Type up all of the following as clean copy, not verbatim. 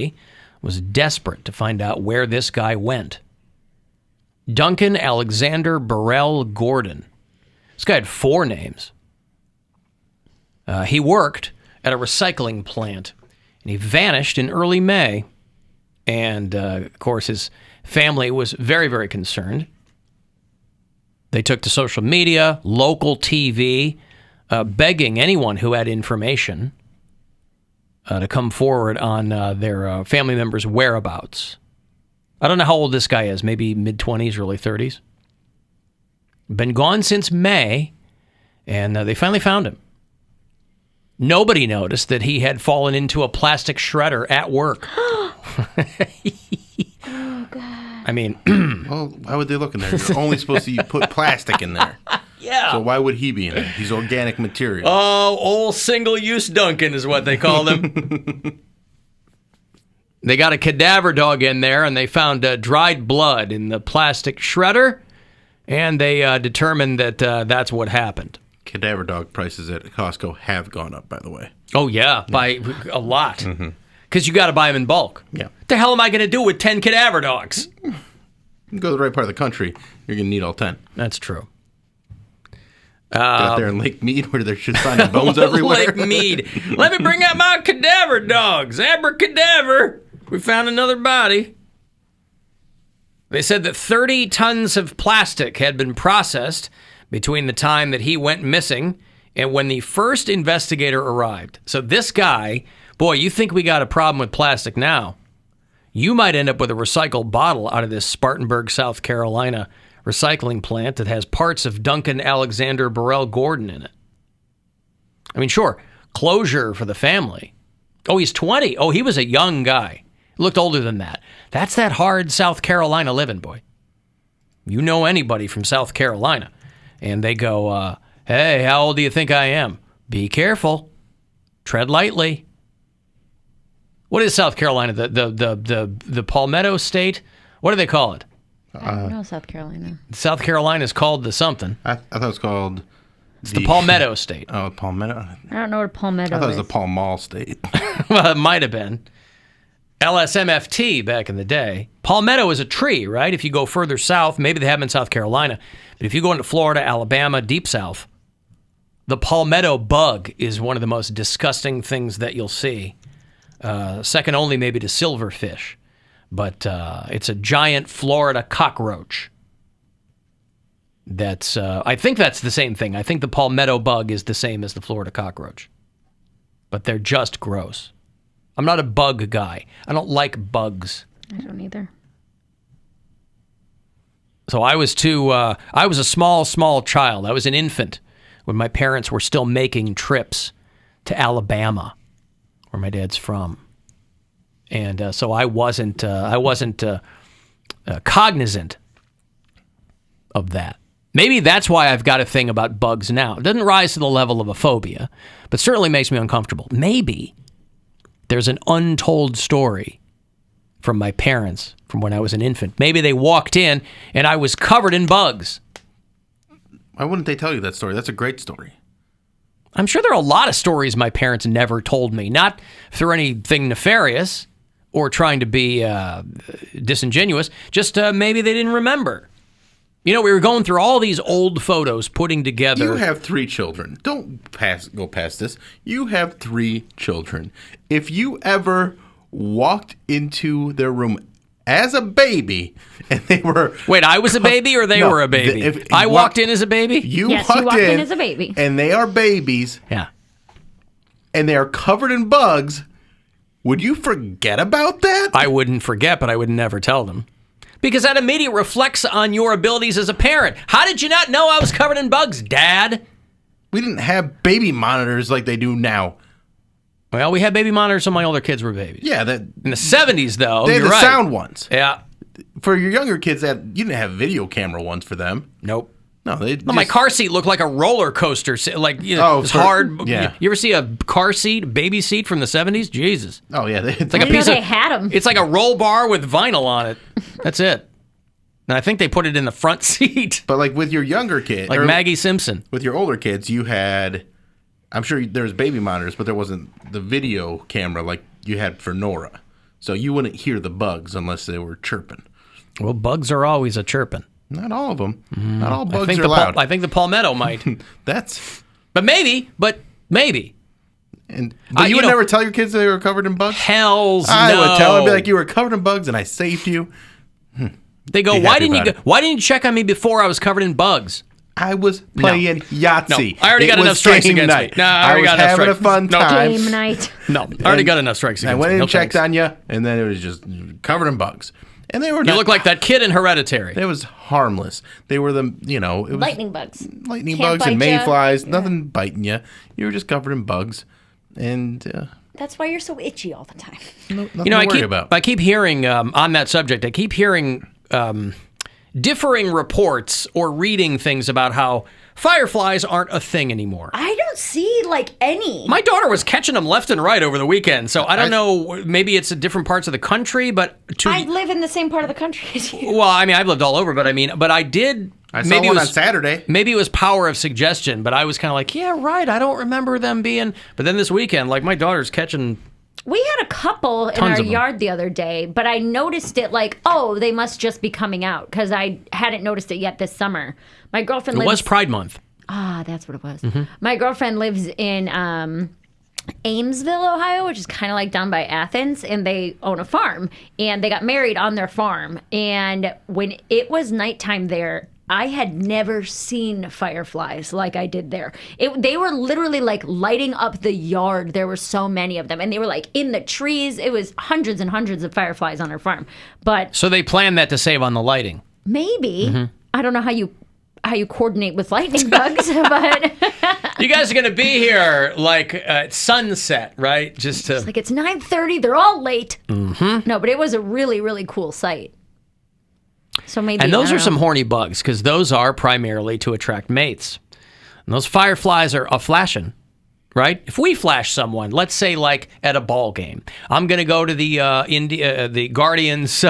family was desperate to find out where this guy went. Duncan Alexander Burrell Gordon. This guy had 4 names. He worked at a recycling plant, and he vanished in early May. And, of course, his family was very, very concerned. They took to social media, local TV, begging anyone who had information to come forward on their family members' whereabouts. I don't know how old this guy is, maybe mid-20s, early 30s. Been gone since May, and they finally found him. Nobody noticed that he had fallen into a plastic shredder at work. Oh, God. I mean... well, why would they look in there? You're only supposed to put plastic in there. Yeah. So why would he be in there? He's organic material. Oh, old single-use Duncan is what they called him. They got a cadaver dog in there, and they found dried blood in the plastic shredder, and they determined that that's what happened. Cadaver dog prices at Costco have gone up, by the way. Oh, yeah, by a lot. Because you got to buy them in bulk. Yeah. What the hell am I going to do with 10 cadaver dogs? You go to the right part of the country, you're going to need all 10. That's true. Get out there in Lake Mead where there's just finding bones everywhere. Lake Mead. Let me bring out my cadaver dogs. Abracadaver. We found another body. They said that 30 tons of plastic had been processed between the time that he went missing and when the first investigator arrived. So this guy, boy, you think we got a problem with plastic now. You might end up with a recycled bottle out of this Spartanburg, South Carolina recycling plant that has parts of Duncan Alexander Burrell Gordon in it. I mean, sure, closure for the family. Oh, he's 20. Oh, he was a young guy. Looked older than that. That's that hard South Carolina living, boy. You know anybody from South Carolina, and they go, hey, how old do you think I am? Be careful. Tread lightly. What is South Carolina? The Palmetto State? What do they call it? I don't know South Carolina. South Carolina is called the something. I thought it was called... It's the Palmetto State. Oh, Palmetto? I don't know what Palmetto is. I thought it was the Pall Mall State. Well, it might have been. LSMFT back in the day. Palmetto is a tree, right? If you go further south, maybe they have them in South Carolina, but if you go into Florida, Alabama, deep south, the palmetto bug is one of the most disgusting things that you'll see. Second only maybe to silverfish. But it's a giant Florida cockroach. That's I think that's the same thing. I think the palmetto bug is the same as the Florida cockroach. But they're just gross. I'm not a bug guy. I don't like bugs. I don't either. So I was a small child. I was an infant when my parents were still making trips to Alabama, where my dad's from. And so I wasn't cognizant of that. Maybe that's why I've got a thing about bugs now. It doesn't rise to the level of a phobia, but certainly makes me uncomfortable. Maybe there's an untold story from my parents from when I was an infant. Maybe they walked in and I was covered in bugs. Why wouldn't they tell you that story? That's a great story. I'm sure there are a lot of stories my parents never told me, not through anything nefarious or trying to be disingenuous, just maybe they didn't remember. You know, we were going through all these old photos, putting together... You have 3 children. Don't go past this. You have 3 children. If you ever walked into their room as a baby and they were... Wait, I was a baby or they were a baby? If I walked in as a baby? You walked in as a baby. And they are babies. Yeah. And they are covered in bugs. Would you forget about that? I wouldn't forget, but I would never tell them. Because that immediately reflects on your abilities as a parent. How did you not know I was covered in bugs, Dad? We didn't have baby monitors like they do now. Well, we had baby monitors when my older kids were babies. Yeah, in the 70s, though. They had the sound ones. Yeah. For your younger kids, you didn't have video camera ones for them. Nope. No, my car seat looked like a roller coaster. Like, you know, it's hard. Yeah. You ever see a car seat, baby seat from the 70s? Jesus. Oh, yeah. It's like they had them. It's like a roll bar with vinyl on it. That's it. And I think they put it in the front seat. But like with your younger kid. Like Maggie Simpson. With your older kids, you had, I'm sure there was baby monitors, but there wasn't the video camera like you had for Nora. So you wouldn't hear the bugs unless they were chirping. Well, bugs are always a chirping. Not all of them. Not all bugs are loud. I think the palmetto might. But maybe. But you would never tell your kids they were covered in bugs? Hells no. I would tell them, be like, you were covered in bugs and I saved you. They go, why didn't you check on me before I was covered in bugs? I was playing Yahtzee. No, I already got enough strikes against me. No, I already got enough strikes. I was having a fun time. Game night. No, I already got enough strikes against me. I went in and checked on you, and then it was just covered in bugs. And they were You look like that kid in Hereditary. It was harmless. They were it was lightning bugs. Lightning bugs and mayflies. Nothing biting you. You were just covered in bugs. And that's why you're so itchy all the time. Nothing to worry about. I keep hearing, on that subject, differing reports or reading things about how fireflies aren't a thing anymore. I don't see any. My daughter was catching them left and right over the weekend, so I don't know. Maybe it's in different parts of the country, but I live in the same part of the country as you. Well, I mean, I've lived all over, but I did. I saw one on Saturday. Maybe it was power of suggestion, but I was kind of like, yeah, right. I don't remember them being. But then this weekend, my daughter's catching. We had a couple in our yard the other day, but I noticed it they must just be coming out because I hadn't noticed it yet this summer. My girlfriend lives... It was Pride Month. Ah, that's what it was. Mm-hmm. My girlfriend lives in Amesville, Ohio, which is kind of down by Athens, and they own a farm. And they got married on their farm. And when it was nighttime there, I had never seen fireflies like I did there. They were literally lighting up the yard. There were so many of them, and they were in the trees. It was hundreds and hundreds of fireflies on our farm. But so they planned that to save on the lighting. Maybe. Mm-hmm. I don't know how you coordinate with lightning bugs, but you guys are gonna be here at sunset, right? Just to it's 9:30. They're all late. Mm-hmm. No, but it was a really, really cool sight. So maybe, and those are some horny bugs because those are primarily to attract mates. And those fireflies are flashing, right? If we flash someone, let's say at a ball game, I'm going to go to the Guardians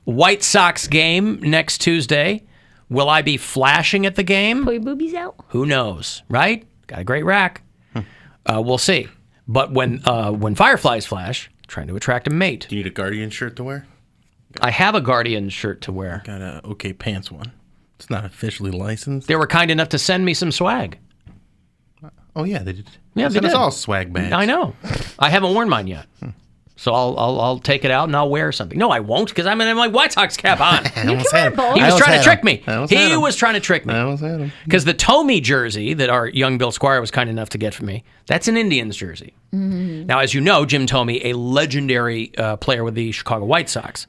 White Sox game next Tuesday. Will I be flashing at the game? Pull your boobies out? Who knows, right? Got a great rack. We'll see. But when fireflies flash, trying to attract a mate. Do you need a Guardian shirt to wear? I have a Guardian shirt to wear. Got a OK Pants one. It's not officially licensed. They were kind enough to send me some swag. Oh yeah, they did. Yeah, they did. It's all swag bags. I know. I haven't worn mine yet, so I'll take it out and I'll wear something. No, I won't because I'm gonna have my White Sox cap on. You can wear both. He was trying to trick me. He was trying to trick me. I almost had him. Because the Tommy jersey that our young Bill Squire was kind enough to get for me, that's an Indians jersey. Mm-hmm. Now, as you know, Jim Tomey, a legendary player with the Chicago White Sox.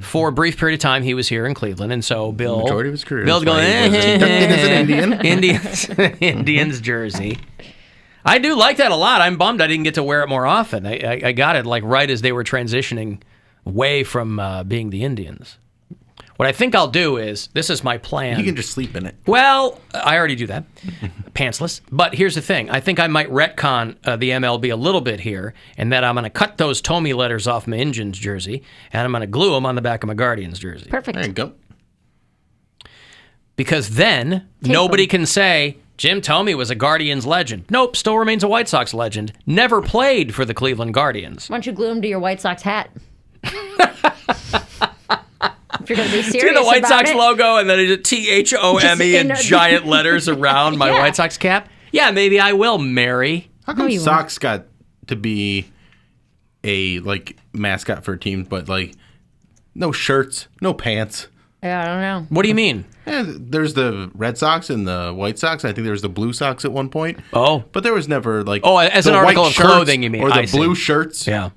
For a brief period of time, he was here in Cleveland, and so Bill... The majority of his career. Bill's going, Indian. Indians jersey. I do like that a lot. I'm bummed I didn't get to wear it more often. I got it right as they were transitioning away from being the Indians. What I think I'll do is, this is my plan. You can just sleep in it. Well, I already do that, pantsless. But here's the thing. I think I might retcon the MLB a little bit here, and that I'm going to cut those Tommy letters off my Indians jersey, and I'm going to glue them on the back of my Guardians jersey. Perfect. There you go. Because then nobody can say, Jim Tomey was a Guardians legend. Nope, still remains a White Sox legend. Never played for the Cleveland Guardians. Why don't you glue them to your White Sox hat? If you're going to be serious do the White Sox it. logo and then a THOME in giant letters around my White Sox cap? Yeah, maybe I will, Mary. How come socks got to be a mascot for a team, but no shirts, no pants? Yeah, I don't know. What do you mean? Yeah, there's the Red Sox and the White Sox. I think there was the Blue Sox at one point. Oh. But there was never as an article of clothing, you mean? Or the blue shirts. Yeah.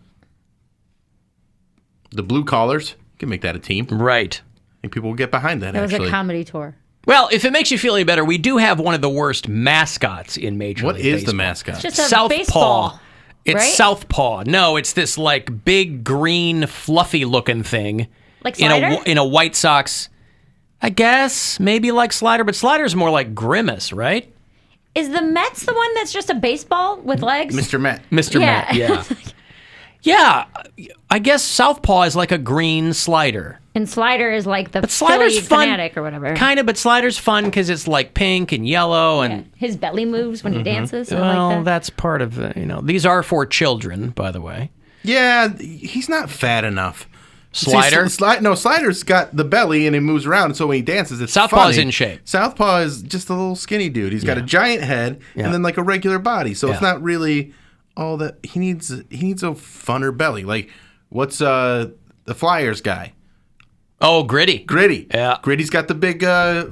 The blue collars. You can make that a team. Right. I think people will get behind that, It was actually. a comedy tour. Well, if it makes you feel any better, we do have one of the worst mascots in Major League Baseball. What is the mascot? It's just a Southpaw. baseball. It's right? Southpaw. No, it's this big green fluffy looking thing. Like Slider? In a White Sox, I guess, maybe like Slider, but Slider's more like Grimace, right? Is the Mets the one that's just a baseball with legs? Mr. Met. Mr. Met, yeah. Yeah, I guess Southpaw is like a green slider. And Slider is like the but Slider's Philly fun, fanatic or whatever. Kind of, but Slider's fun because it's pink and yellow. And his belly moves when he dances. Well, that's part of, these are for children, by the way. Yeah, he's not fat enough. Slider? Slider's got the belly and he moves around, and so when he dances, it's Southpaw's funny. in shape. Southpaw is just a little skinny dude. He's got a giant head and then like a regular body, so it's not really all that. He needs a funner belly. Like, what's the Flyers guy? Oh, Gritty. Yeah. Gritty's got the big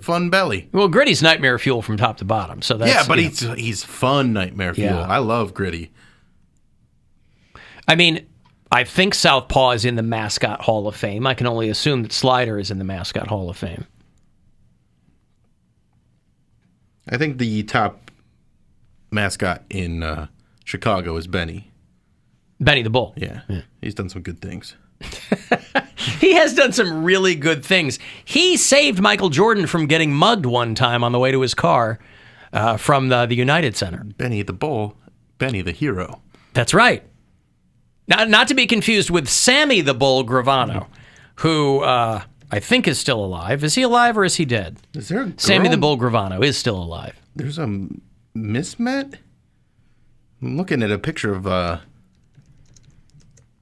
fun belly. Well, Gritty's nightmare fuel from top to bottom. So that's, but he's fun nightmare fuel. Yeah. I love Gritty. I mean, I think Southpaw is in the Mascot Hall of Fame. I can only assume that Slider is in the Mascot Hall of Fame. I think the top mascot in Chicago is Benny. Benny the Bull. Yeah. He's done some good things. He has done some really good things. He saved Michael Jordan from getting mugged one time on the way to his car from the United Center. Benny the Bull, Benny the hero. That's right. Not to be confused with Sammy the Bull Gravano, who I think is still alive. Is he alive or is he dead? Is there a girl? Sammy the Bull Gravano is still alive. There's a mismet? I'm looking at a picture of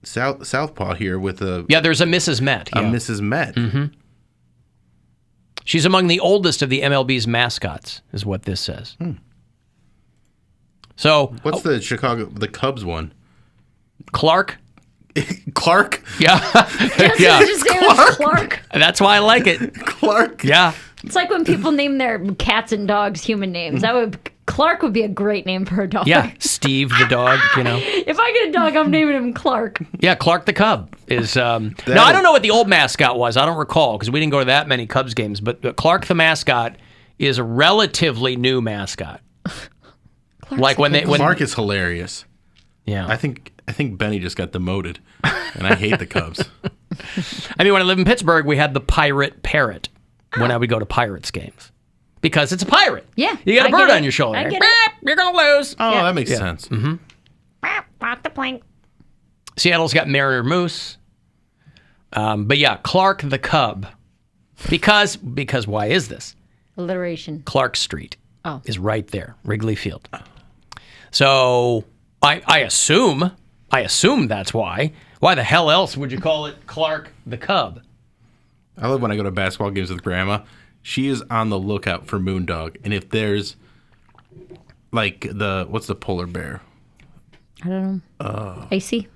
Southpaw here with a... Yeah, there's a Mrs. Met. A Mrs. Met. Mm-hmm. She's among the oldest of the MLB's mascots, is what this says. So... What's the Cubs one? Clark? Clark? Yeah. Just say it was Clark. That's why I like it. Clark? Yeah. It's like when people name their cats and dogs human names. Clark would be a great name for a dog. Yeah. Steve the dog, you know. If I get a dog, I'm naming him Clark. Yeah, Clark the Cub is... now, I don't know what the old mascot was. I don't recall because we didn't go to that many Cubs games. But Clark the mascot is a relatively new mascot. Like when Clark is hilarious. Yeah. I think Benny just got demoted, and I hate the Cubs. I mean, when I lived in Pittsburgh, we had the Pirate Parrot when I would go to Pirates games. Because it's a pirate. Yeah. You got a bird get on your shoulder. I get it. You're going to lose. Oh, that makes sense. Mm-hmm. Off the plank. Seattle's got Mariner Moose. But yeah, Clark the Cub. Because why is this? Alliteration. Clark Street Oh. is right there, Wrigley Field. So I assume that's why. Why the hell else would you call it Clark the Cub? I love when I go to basketball games with Grandma. She is on the lookout for Moondog, and if there's like what's the polar bear? I don't know. Icy?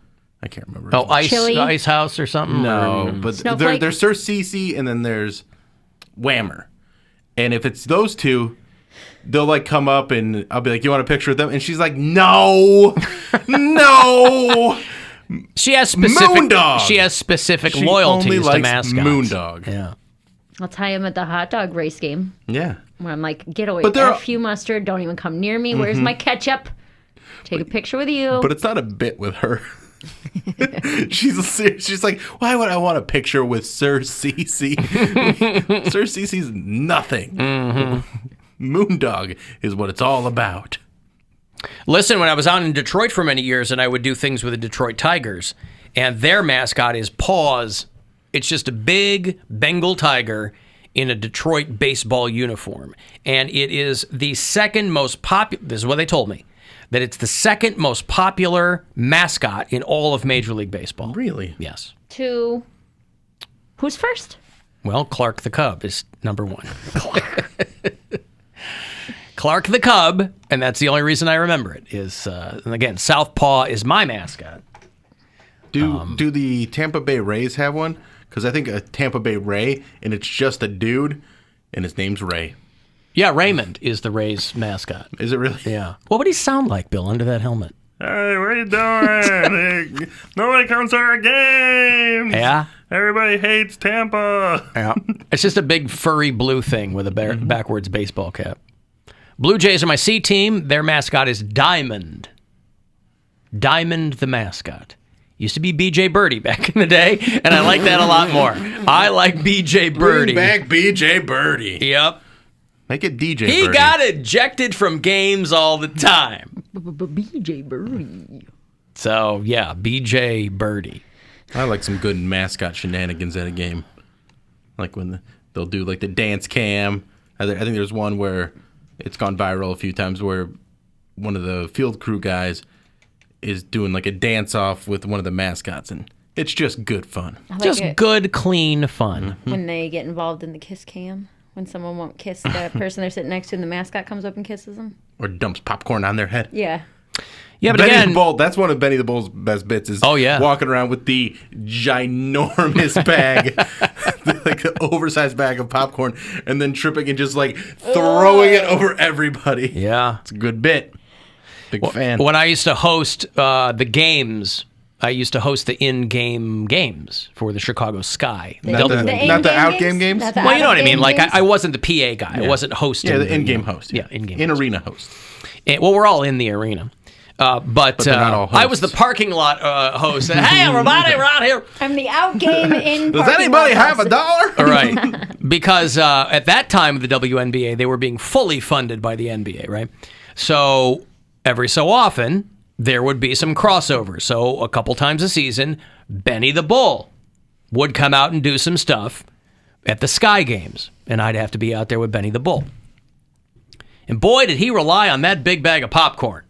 I can't remember. Oh, Chili? Ice House or something? No, but Snowflake? there's Sir Cece, and then there's Whammer. And if it's those two, they'll like come up, and I'll be like, "You want a picture with them?" And she's like, "No, no." She has specific Moondog. She has specific She loyalties only to likes mascots. Moondog. Yeah. I'll tie him at the hot dog race game. Yeah. Where I'm like, get away. But there F you mustard. Don't even come near me. Where's my ketchup? Take a picture with you. But it's not a bit with her. She's like, why would I want a picture with Sir Cece? Sir Cece's nothing. Moondog is what it's all about. Listen, when I was out in Detroit for many years and I would do things with the Detroit Tigers, and their mascot is Paws. It's just a big Bengal tiger in a Detroit baseball uniform. And it is the second most popular, this is what they told me, that it's the second most popular mascot in all of Major League Baseball. Really? Yes. To who's first? Well, Clark the Cub is number one. Clark the Cub, and that's the only reason I remember it, is, and again, Southpaw is my mascot. Do the Tampa Bay Rays have one? Because I think a Tampa Bay Ray, and it's just a dude, and his name's Ray. Yeah, Raymond is the Rays mascot. Is it really? Yeah. What would he sound like, Bill, under that helmet? Hey, what are you doing? Nobody comes to our games. Yeah? Everybody hates Tampa. Yeah. It's just a big furry blue thing with a backwards baseball cap. Blue Jays are my C team. Their mascot is Diamond. Diamond the mascot. Used to be BJ Birdie back in the day, and I like that a lot more. I like BJ Birdie. Bring back BJ Birdie. Yep. Make it DJ He Birdie. got ejected from games all the time. BJ Birdie. So, yeah, BJ Birdie. I like some good mascot shenanigans at a game. Like when they'll do like the dance cam. I think there's one where it's gone viral a few times where one of the field crew guys is doing like a dance off with one of the mascots, and it's just good fun. I like Just it good, clean fun. when they get involved in the kiss cam. When someone won't kiss the person they're sitting next to and the mascot comes up and kisses them. Or dumps popcorn on their head. Yeah. Yeah, but Benny again, the Bull, that's one of Benny the Bull's best bits is walking around with the ginormous bag, like an oversized bag of popcorn, and then tripping and just like throwing it over everybody. yeah. It's a good bit. Big fan. When I used to host the games, I used to host the in-game games for the Chicago Sky. Not the out-game games? Not the Well, you know what I out-of-game mean. Like, games? I wasn't the PA guy. I wasn't hosting. Yeah, the in-game host. Yeah, in-game In-arena host. Well, we're all in the arena. But they're not all I was the parking lot host. Hey, everybody, we're out here. I'm the out game in. Does anybody have $1? All right. Because at that time of the WNBA, they were being fully funded by the NBA, right? So every so often, there would be some crossovers. So a couple times a season, Benny the Bull would come out and do some stuff at the Sky Games. And I'd have to be out there with Benny the Bull. And boy, did he rely on that big bag of popcorn.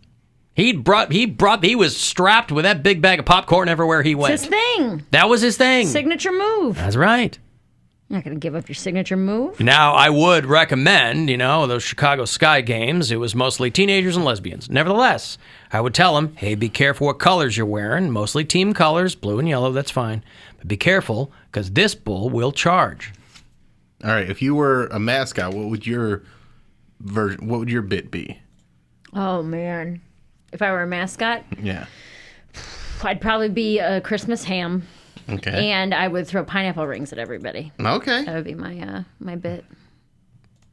He was strapped with that big bag of popcorn everywhere he went. It's his thing. That was his thing. Signature move. That's right. You're not going to give up your signature move. Now, I would recommend, those Chicago Sky Games, it was mostly teenagers and lesbians. Nevertheless, I would tell them, hey, be careful what colors you're wearing. Mostly team colors, blue and yellow, that's fine. But be careful, because this bull will charge. All right, if you were a mascot, what would your bit be? Oh, man. If I were a mascot, Yeah. I'd probably be a Christmas ham. Okay. And I would throw pineapple rings at everybody. Okay. That would be my bit.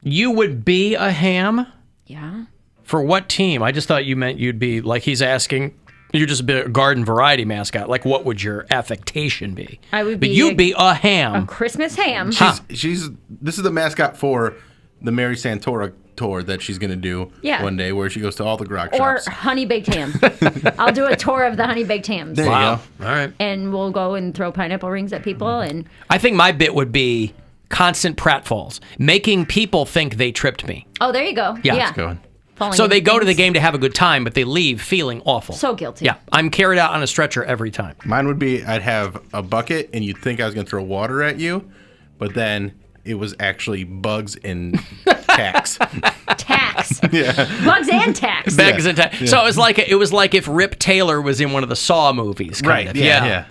You would be a ham? Yeah. For what team? I just thought you meant you'd be, like he's asking, you're just a garden variety mascot. Like, what would your affectation be? I would But be you'd be a ham. A Christmas ham. This is the mascot for the Mary Santora tour that she's going to do one day where she goes to all the grog Or shops. honey baked ham. I'll do a tour of the honey baked hams. There you Wow. go. All right. And we'll go and throw pineapple rings at people. And I think my bit would be constant pratfalls, making people think they tripped me. oh, there you go. Yeah. Yeah. Let's go. Falling So into they go to the things. game to have a good time, but they leave feeling awful. So guilty. Yeah, I'm carried out on a stretcher every time. Mine would be I'd have a bucket and you'd think I was going to throw water at you, but then it was actually bugs and tacks. Tax. Bugs and tax. Bags and So it was like if Rip Taylor was in one of the Saw movies. Kind of. Yeah.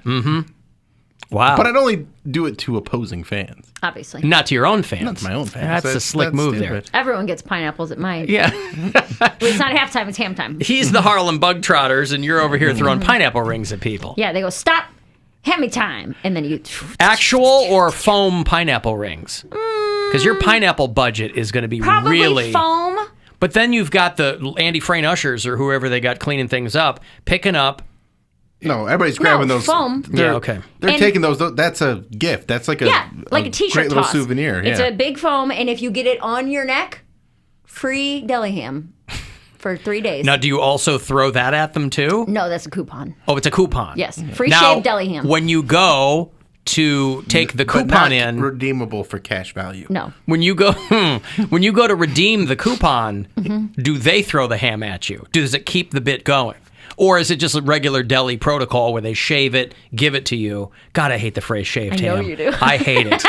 Wow. But I'd only do it to opposing fans. Obviously. Not to your own fans. Not to my own fans. That's a slick move stupid. there. Everyone gets pineapples at mine. Yeah. It's not halftime, it's ham time. He's the Harlem Bug Trotters, and you're over here throwing pineapple rings at people. Yeah, they go, stop, hand me time. And then you. Actual or foam pineapple rings? Because your pineapple budget is going to be Probably really... foam. But then you've got the Andy Frayne ushers or whoever they got cleaning things up, picking up. No, everybody's grabbing those. Foam. Yeah, okay. They're And- taking those. That's a gift. That's like a T-shirt great little toss. souvenir. It's yeah. a big foam, and if you get it on your neck, free deli ham for 3 days. Now, do you also throw that at them too? No, that's a coupon. Oh, it's a coupon. Yes, free Now, shaved deli ham. when you go to take the but coupon not in, redeemable for cash value. No. when you go to redeem the coupon, Mm-hmm. do they throw the ham at you? Does it keep the bit going? Or is it just a regular deli protocol where they shave it, give it to you? God, I hate the phrase shaved I know ham. you do. I hate it.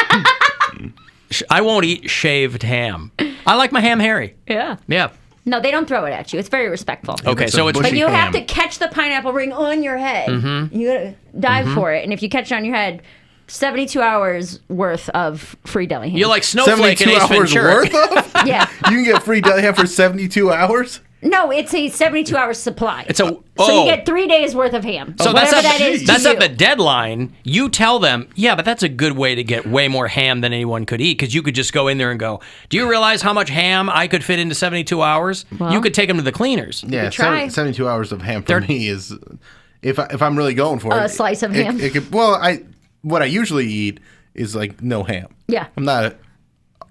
I won't eat shaved ham. I like my ham hairy. Yeah. Yeah. No, they don't throw it at you. It's very respectful. Okay, It's so a it's bushy But you have ham. to catch the pineapple ring on your head. Mm-hmm. You gotta dive for it, and if you catch it on your head, 72 hours worth of free deli ham. you're like Snowflake in 72 Ace hours Ventura. worth of? Yeah. You can get free deli ham for 72 hours? No, it's a 72 hour supply. It's a So you get 3 days worth of ham. So that's whatever at, that is. that's to at you. the deadline. You tell them, yeah, but that's a good way to get way more ham than anyone could eat because you could just go in there and go, do you realize how much ham I could fit into 72 hours? You could take them to the cleaners. Yeah, try. 72 hours of ham for me is, if I'm really going for it. A slice of ham? It could, what I usually eat is like no ham. Yeah. I'm not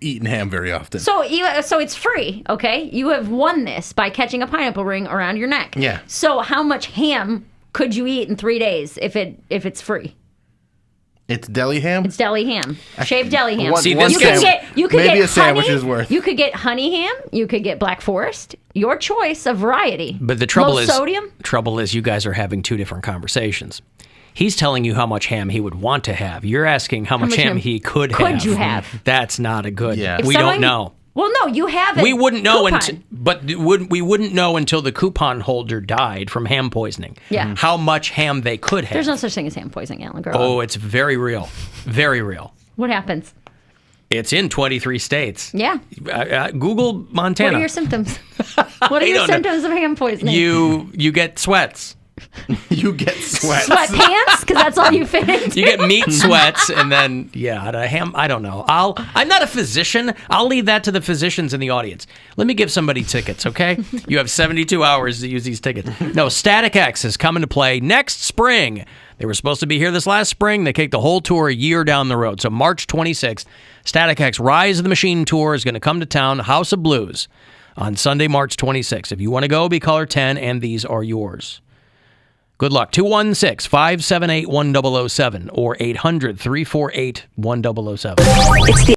eating ham very often. So it's free, okay? You have won this by catching a pineapple ring around your neck. Yeah. So how much ham could you eat in 3 days if it's free? It's deli ham? It's deli ham, shaved deli ham. One- See, one this you could gets- get you could maybe get a sandwich honey, is worth. You could get honey ham. You could get Black Forest. Your choice of variety. But the trouble Low is, sodium? you guys are having two different conversations. He's telling you how much ham he would want to have. You're asking how much ham he could have. Could you have? That's not a good. Yeah. We don't know. Well, no, you have it. We wouldn't know, coupon. we wouldn't know until the coupon holder died from ham poisoning. Yeah. How much ham they could have. There's no such thing as ham poisoning, Alan. Girl. Oh, it's very real. Very real. What happens? It's in 23 states. Yeah. Google Montana. What are your symptoms? What are your symptoms of ham poisoning? You get sweats. You get sweats. Sweatpants? Because that's all you fit into. You get meat sweats, and then a ham. I don't know. I'm not a physician. I'll leave that to the physicians in the audience. Let me give somebody tickets, okay? You have 72 hours to use these tickets. No, Static X is coming to play next spring. They were supposed to be here this last spring. They kicked the whole tour a year down the road. So March 26th, Static X Rise of the Machine Tour is going to come to town, House of Blues, on Sunday, March 26th. If you want to go, be caller 10, and these are yours. Good luck. 216-578-1007 or 800-348-1007.